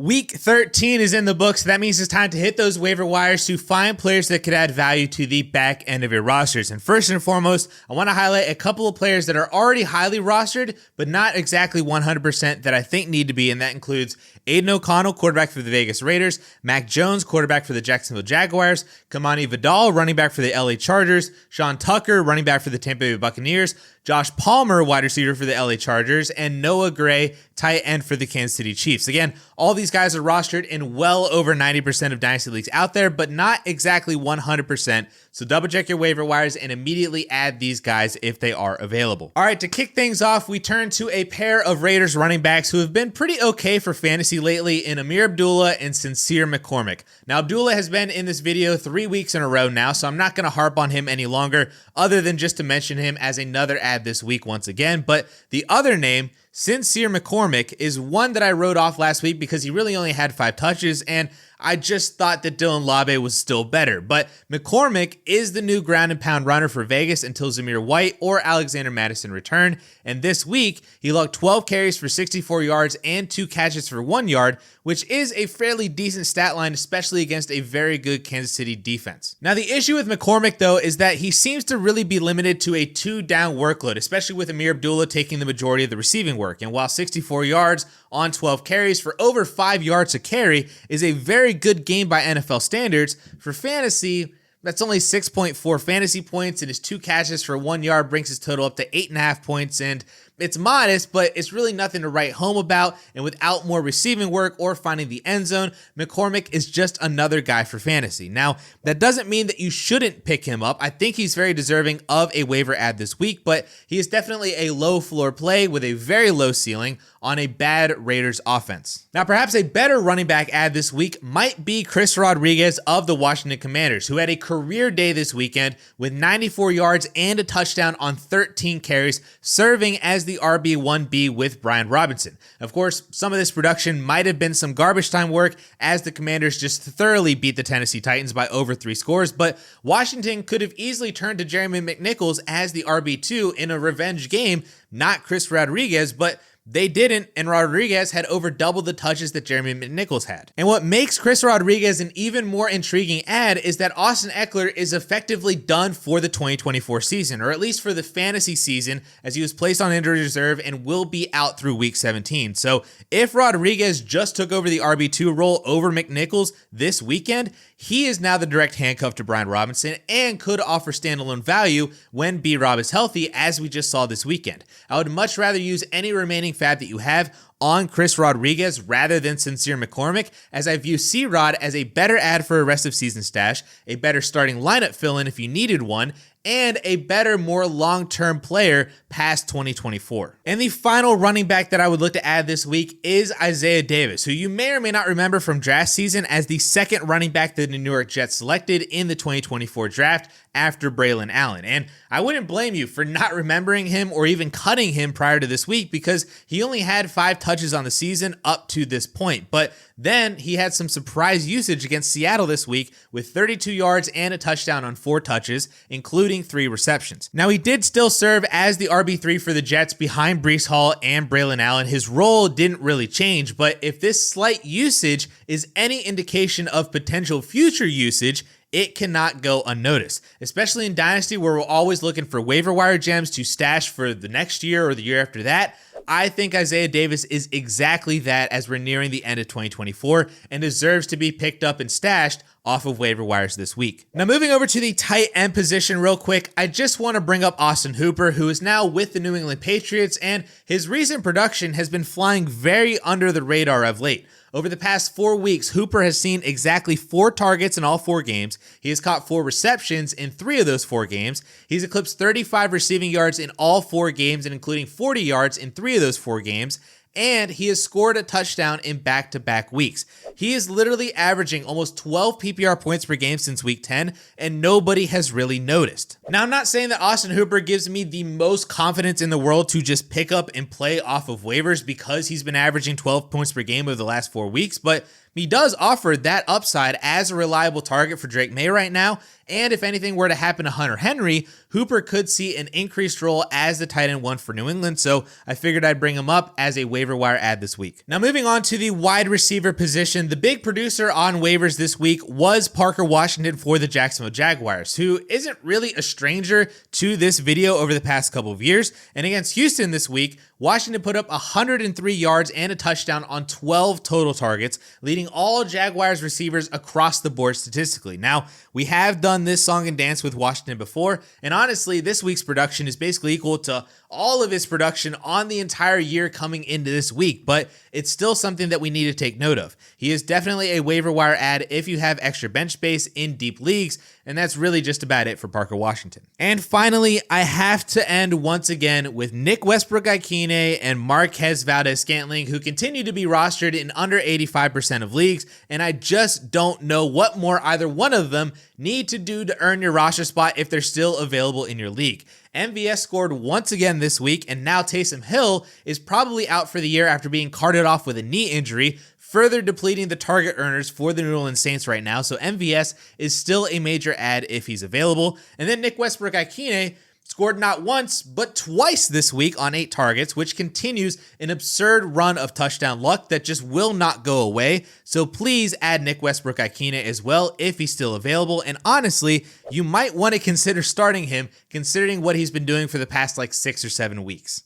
Week 13 is in the books. That means it's time to hit those waiver wires to find players that could add value to the back end of your rosters. And first and foremost, I want to highlight a couple of players that are already highly rostered, but not exactly 100% that I think need to be. And that includes Aiden O'Connell, quarterback for the Vegas Raiders, Mac Jones, quarterback for the Jacksonville Jaguars, Kamani Vidal, running back for the LA Chargers, Sean Tucker, running back for the Tampa Bay Buccaneers, Josh Palmer, wide receiver for the LA Chargers, and Noah Gray, tight end for the Kansas City Chiefs. Again, all these guys are rostered in well over 90% of Dynasty leagues out there, but not exactly 100%. So double check your waiver wires and immediately add these guys if they are available. All right, to kick things off, we turn to a pair of Raiders running backs who have been pretty okay for fantasy lately in Amir Abdullah and Sincere McCormick. Now, Abdullah has been in this video 3 weeks in a row now, so I'm not going to harp on him any longer, other than just to mention him as another add this week once again. But the other name, Sincere McCormick, is one that I wrote off last week because he really only had 5 touches, and I just thought that Dylan Labe was still better. But McCormick is the new ground and pound runner for Vegas until Zamir White or Alexander Mattison return. And this week, he logged 12 carries for 64 yards and 2 catches for 1 yard, which is a fairly decent stat line, especially against a very good Kansas City defense. Now, the issue with McCormick, though, is that he seems to really be limited to a 2-down workload, especially with Amir Abdullah taking the majority of the receiving work. And while 64 yards on 12 carries for over 5 yards a carry is a very good game by NFL standards, for fantasy, that's only 6.4 fantasy points, and his 2 catches for 1 yard brings his total up to 8.5 points, and it's modest, but it's really nothing to write home about, and without more receiving work or finding the end zone, McCormick is just another guy for fantasy. Now, that doesn't mean that you shouldn't pick him up. I think he's very deserving of a waiver add this week, but he is definitely a low floor play with a very low ceiling on a bad Raiders offense. Now, perhaps a better running back add this week might be Chris Rodriguez of the Washington Commanders, who had a career day this weekend with 94 yards and a touchdown on 13 carries, serving as the RB1B with Brian Robinson. Of course, some of this production might have been some garbage time work as the Commanders just thoroughly beat the Tennessee Titans by over 3 scores, but Washington could have easily turned to Jeremy McNichols as the RB2 in a revenge game, not Chris Rodriguez, but they didn't, and Rodriguez had over double the touches that Jeremy McNichols had. And what makes Chris Rodriguez an even more intriguing add is that Austin Eckler is effectively done for the 2024 season, or at least for the fantasy season, as he was placed on injured reserve and will be out through week 17. So if Rodriguez just took over the RB2 role over McNichols this weekend, he is now the direct handcuff to Brian Robinson and could offer standalone value when B-Rob is healthy, as we just saw this weekend. I would much rather use any remaining fab that you have on Chris Rodriguez rather than Sincere McCormick, as I view C-Rod as a better add for a rest of season stash, a better starting lineup fill-in if you needed one, and a better, more long-term player past 2024. And the final running back that I would look to add this week is Isaiah Davis, who you may or may not remember from draft season as the second running back that the New York Jets selected in the 2024 draft after Braylon Allen. And I wouldn't blame you for not remembering him or even cutting him prior to this week, because he only had 5 touches on the season up to this point. But then he had some surprise usage against Seattle this week with 32 yards and a touchdown on 4 touches, including 3 receptions. Now, he did still serve as the RB3 for the Jets behind Breece Hall and Braylon Allen. His role didn't really change, but if this slight usage is any indication of potential future usage, it cannot go unnoticed, especially in Dynasty where we're always looking for waiver wire gems to stash for the next year or the year after that. I think Isaiah Davis is exactly that as we're nearing the end of 2024 and deserves to be picked up and stashed off of waiver wires this week. Now, moving over to the tight end position real quick, I just want to bring up Austin Hooper, who is now with the New England Patriots, and his recent production has been flying very under the radar of late. Over the past 4 weeks, Hooper has seen exactly 4 targets in all 4 games. He has caught 4 receptions in 3 of those 4 games. He's eclipsed 35 receiving yards in all 4 games, and including 40 yards in 3 of those 4 games. And he has scored a touchdown in back-to-back weeks. He is literally averaging almost 12 PPR points per game since week 10, and nobody has really noticed. Now, I'm not saying that Austin Hooper gives me the most confidence in the world to just pick up and play off of waivers because he's been averaging 12 points per game over the last 4 weeks, but he does offer that upside as a reliable target for Drake May right now, and if anything were to happen to Hunter Henry, Hooper could see an increased role as the tight end 1 for New England, so I figured I'd bring him up as a waiver wire ad this week. Now moving on to the wide receiver position, the big producer on waivers this week was Parker Washington for the Jacksonville Jaguars, who isn't really a stranger to this video over the past couple of years. And against Houston this week, Washington put up 103 yards and a touchdown on 12 total targets, leading all Jaguars receivers across the board statistically. Now, we have done this song and dance with Washington before, and honestly, this week's production is basically equal to all of his production on the entire year coming into this week, but it's still something that we need to take note of. He is definitely a waiver wire ad if you have extra bench space in deep leagues, and that's really just about it for Parker Washington. And finally, I have to end once again with Nick Westbrook-Ikhine and Marquez Valdes-Scantling, who continue to be rostered in under 85% of leagues, and I just don't know what more either one of them need to do to earn your roster spot if they're still available in your league. MVS scored once again this week, and now Taysom Hill is probably out for the year after being carted off with a knee injury, further depleting the target earners for the New Orleans Saints right now. So MVS is still a major ad if he's available. And then Nick Westbrook-Ikhine scored not once, but twice this week on 8 targets, which continues an absurd run of touchdown luck that just will not go away. So please add Nick Westbrook-Ikhine as well if he's still available. And honestly, you might want to consider starting him considering what he's been doing for the past 6 or 7 weeks.